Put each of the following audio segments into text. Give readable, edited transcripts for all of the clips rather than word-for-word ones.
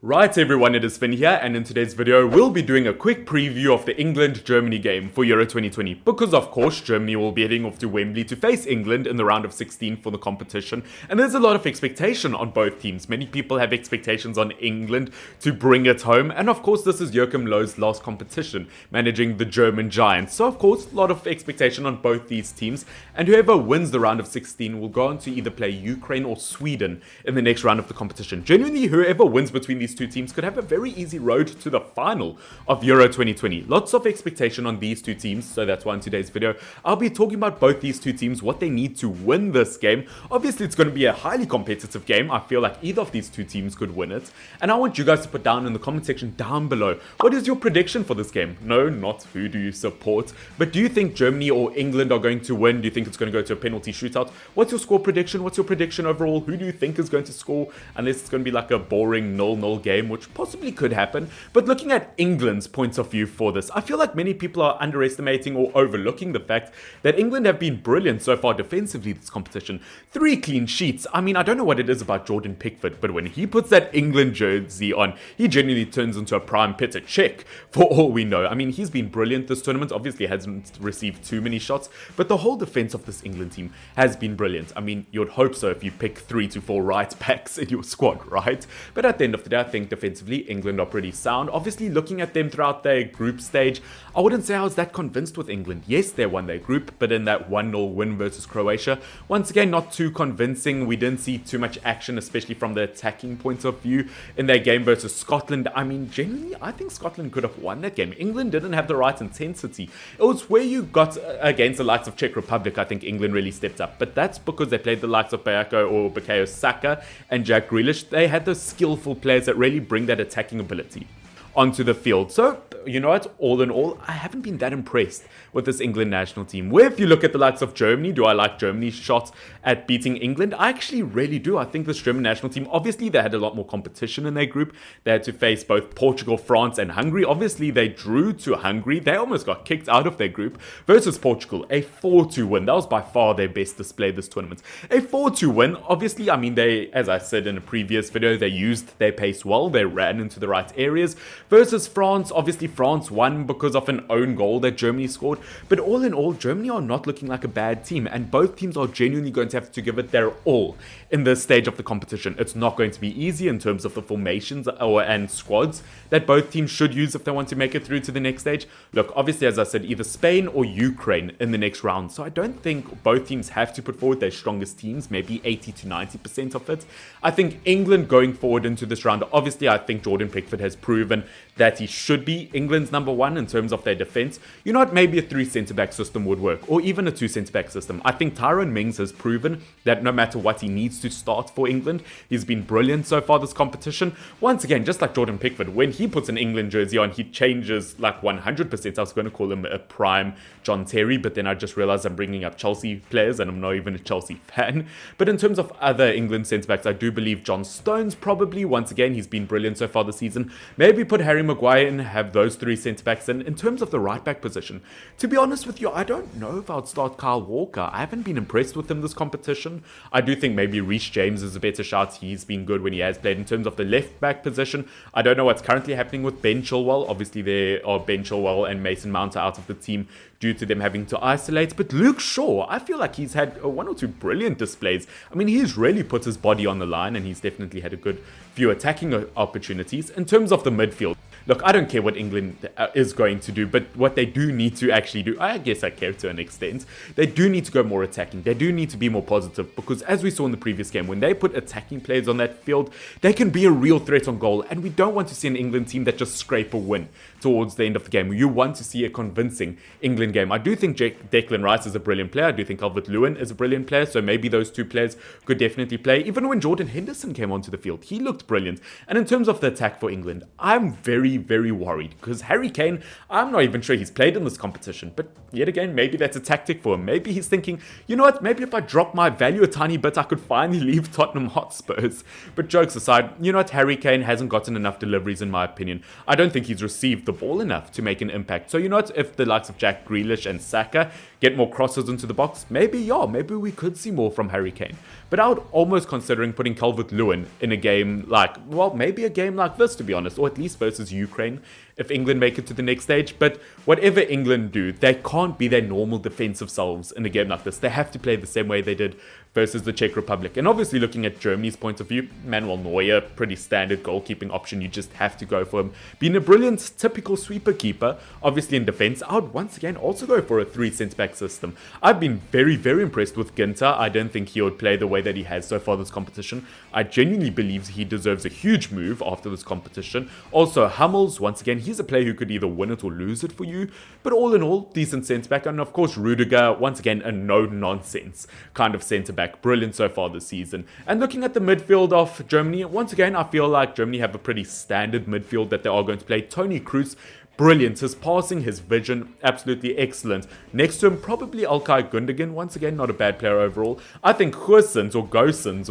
Right everyone, it is Finn here, and in today's video we'll be doing a quick preview of the England-Germany game for Euro 2020 because of course Germany will be heading off to Wembley to face England in the round of 16 for the competition, and there's a lot of expectation on both teams. Many people have expectations on England to bring it home, and of course this is Joachim Löw's last competition managing the German Giants, so of course a lot of expectation on both these teams, and whoever wins the round of 16 will go on to either play Ukraine or Sweden in the next round of the competition. Genuinely, whoever wins between these two teams could have a very easy road to the final of Euro 2020. Lots of expectation on these two teams, so that's why in today's video I'll be talking about both these two teams, what they need to win this game. Obviously it's going to be a highly competitive game. I feel like either of these two teams could win it, and I want you guys to put down in the comment section down below, what is your prediction for this game? No, not who do you support, but do you think Germany or England are going to win? Do you think it's going to go to a penalty shootout? What's your score prediction? What's your prediction overall? Who do you think is going to score? Unless it's going to be like a boring 0-0 game, which possibly could happen. But looking at England's points of view for this, I feel like many people are underestimating or overlooking the fact that England have been brilliant so far defensively this competition. 3 clean sheets. I mean, I don't know what it is about Jordan Pickford, but when he puts that England jersey on, he genuinely turns into a prime Peter Cech for all we know. I mean, he's been brilliant this tournament. Obviously hasn't received too many shots, but the whole defense of this England team has been brilliant. I mean, you'd hope so if you pick 3 to 4 right backs in your squad, right? But at the end of the day, I think defensively England are pretty sound. Obviously looking at them throughout their group stage, I wouldn't say I was that convinced with England. Yes, they won their group, but in that 1-0 win versus Croatia, once again not too convincing. We didn't see too much action, especially from the attacking point of view in their game versus Scotland. I mean, generally I think Scotland could have won that game. England didn't have the right intensity. It was where you got against the likes of Czech Republic, I think England really stepped up, but that's because they played the likes of Bayako or Bukayo Saka and Jack Grealish. They had those skillful players that really bring that attacking ability onto the field. So, you know what, all in all, I haven't been that impressed with this England national team. Where if you look at the likes of Germany, do I like Germany's shot at beating England? I actually really do. I think this German national team, obviously they had a lot more competition in their group. They had to face both Portugal, France and Hungary. Obviously they drew to Hungary. They almost got kicked out of their group versus Portugal. A 4-2 win. That was by far their best display this tournament. A 4-2 win. Obviously, I mean, they, as I said in a previous video, they used their pace well. They ran into the right areas. Versus France, obviously France won because of an own goal that Germany scored. But all in all, Germany are not looking like a bad team, and both teams are genuinely going to have to give it their all in this stage of the competition. It's not going to be easy in terms of the formations and squads that both teams should use if they want to make it through to the next stage. Look, obviously, as I said, either Spain or Ukraine in the next round. So I don't think both teams have to put forward their strongest teams, maybe 80 to 90% of it. I think England going forward into this round, obviously I think Jordan Pickford has proven that he should be England's number one in terms of their defense. You know what, maybe a 3 centre-back system would work, or even a 2 centre-back system. I think Tyrone Mings has proven that no matter what, he needs to start for England. He's been brilliant so far this competition. Once again, just like Jordan Pickford, when he puts an England jersey on, he changes like 100%. I was going to call him a prime John Terry, but then I just realized I'm bringing up Chelsea players and I'm not even a Chelsea fan. But in terms of other England centre-backs, I do believe John Stones probably. Once again, he's been brilliant so far this season. Maybe put Harry Maguire in, have those 3 centre-backs. And in terms of the right-back position, to be honest with you, I don't know if I'd start Kyle Walker. I haven't been impressed with him this competition. I do think maybe Reece James is a better shot. He's been good when he has played. In terms of the left-back position, I don't know what's currently happening with Ben Chilwell. Obviously, there are Ben Chilwell and Mason Mount are out of the team due to them having to isolate. But Luke Shaw, I feel like he's had 1 or 2 brilliant displays. I mean, he's really put his body on the line, and he's definitely had a good few attacking opportunities. In terms of the midfield, look, I don't care what England is going to do, but what they do need to actually do, I guess I care to an extent, they do need to go more attacking. They do need to be more positive, because as we saw in the previous game, when they put attacking players on that field, they can be a real threat on goal, and we don't want to see an England team that just scrape a win towards the end of the game. You want to see a convincing England game. I do think Declan Rice is a brilliant player. I do think Calvert-Lewin is a brilliant player, so maybe those 2 players could definitely play. Even when Jordan Henderson came onto the field, he looked brilliant. And in terms of the attack for England, I'm very, very worried, because Harry Kane, I'm not even sure he's played in this competition, but yet again, maybe that's a tactic for him. Maybe he's thinking, you know what, maybe if I drop my value a tiny bit, I could finally leave Tottenham Hotspurs. But jokes aside, you know what, Harry Kane hasn't gotten enough deliveries in my opinion. I don't think he's received the ball enough to make an impact. So you know what, if the likes of Jack Grealish and Saka get more crosses into the box, maybe we could see more from Harry Kane. But I would almost considering putting Calvert-Lewin in a game like, well, maybe a game like this, to be honest, or at least versus Ukraine, if England make it to the next stage. But whatever England do, they can't be their normal defensive selves in a game like this. They have to play the same way they did versus the Czech Republic. And obviously looking at Germany's point of view, Manuel Neuer, pretty standard goalkeeping option. You just have to go for him. Being a brilliant, typical sweeper keeper, obviously in defense, I would once again also go for a 3 centre-back system. I've been very, very impressed with Ginter. I don't think he would play the way that he has so far this competition. I genuinely believe he deserves a huge move after this competition. Also, Hummels, once again, he's a player who could either win it or lose it for you. But all in all, decent centre-back. And of course, Rudiger, once again, a no-nonsense kind of centre-back. Brilliant so far this season. And looking at the midfield of Germany, once again, I feel like Germany have a pretty standard midfield that they are going to play. Toni Kroos, brilliant. His passing, his vision, absolutely excellent. Next to him, probably Ilkay Gundogan. Once again, not a bad player overall. I think Goossens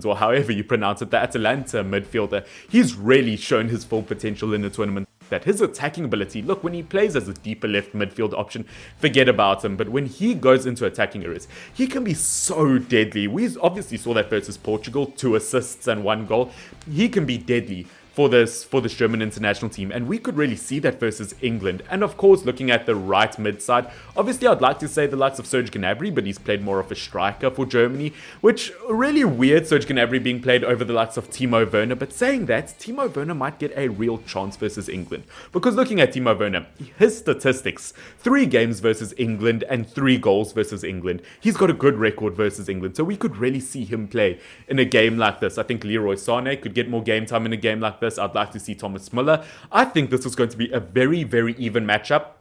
or however you pronounce it, the Atalanta midfielder, he's really shown his full potential in the tournament. That his attacking ability, look, when he plays as a deeper left midfield option, forget about him. But when he goes into attacking areas, he can be so deadly. We obviously saw that versus Portugal, 2 assists and 1 goal. He can be deadly for this German international team, and we could really see that versus England. And of course, looking at the right mid side, obviously I'd like to say the likes of Serge Gnabry, but he's played more of a striker for Germany, which really weird, Serge Gnabry being played over the likes of Timo Werner. But saying that, Timo Werner might get a real chance versus England, because looking at Timo Werner, his statistics, 3 games versus England and 3 goals versus England. He's got a good record versus England, so we could really see him play in a game like this. I think Leroy Sané could get more game time in a game like this. I'd like to see Thomas Müller. I think this is going to be a very, very even matchup.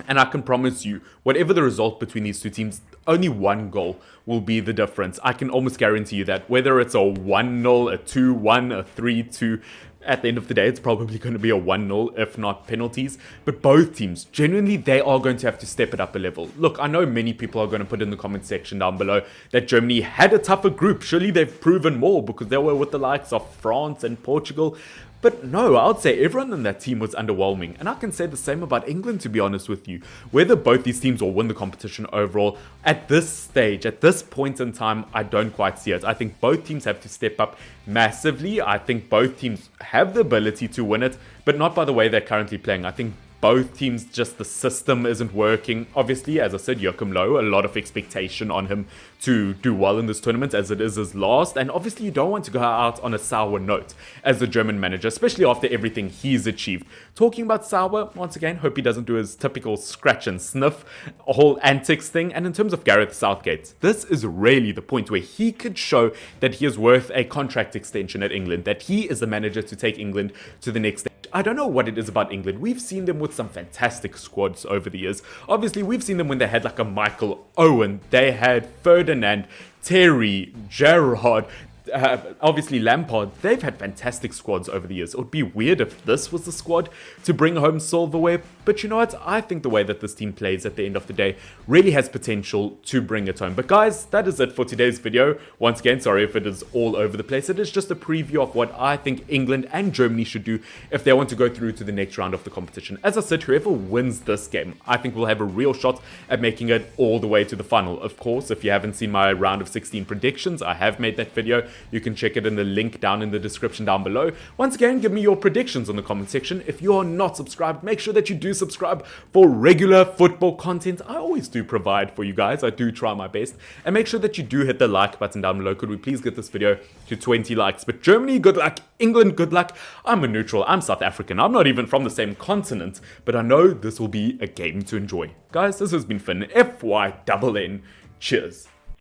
And I can promise you, whatever the result between these two teams, only 1 goal will be the difference. I can almost guarantee you that. Whether it's a 1-0, a 2-1, a 3-2, at the end of the day, it's probably going to be a 1-0, if not penalties. But both teams, genuinely, they are going to have to step it up a level. Look, I know many people are going to put in the comment section down below that Germany had a tougher group. Surely they've proven more because they were with the likes of France and Portugal. But no, I would say everyone in that team was underwhelming. And I can say the same about England, to be honest with you. Whether both these teams will win the competition overall, at this stage, at this point in time, I don't quite see it. I think both teams have to step up massively. I think both teams have the ability to win it, but not by the way they're currently playing. I think both teams, just the system isn't working. Obviously, as I said, Joachim Low, a lot of expectation on him to do well in this tournament as it is his last. And obviously, you don't want to go out on a sour note as a German manager, especially after everything he's achieved. Talking about sour, once again, hope he doesn't do his typical scratch and sniff, a whole antics thing. And in terms of Gareth Southgate, this is really the point where he could show that he is worth a contract extension at England, that he is the manager to take England to the next stage. I don't know what it is about England. We've seen them with some fantastic squads over the years. Obviously, we've seen them when they had like a Michael Owen. They had Ferdinand, Terry, Gerrard, obviously Lampard. They've had fantastic squads over the years. It would be weird if this was the squad to bring home silverware. But you know what? I think the way that this team plays at the end of the day really has potential to bring it home. But guys, that is it for today's video. Once again, sorry if it is all over the place. It is just a preview of what I think England and Germany should do if they want to go through to the next round of the competition. As I said, whoever wins this game, I think will have a real shot at making it all the way to the final. Of course, if you haven't seen my round of 16 predictions, I have made that video. You can check it in the link down in the description down below. Once again, give me your predictions on the comment section. If you are not subscribed, make sure that you do subscribe for regular football content. I always do provide for you guys. I do try my best. And make sure that you do hit the like button down below. Could we please get this video to 20 likes? But Germany, good luck. England, good luck. I'm a neutral. I'm South African. I'm not even from the same continent. But I know this will be a game to enjoy. Guys, this has been Finn. FYNN. Cheers.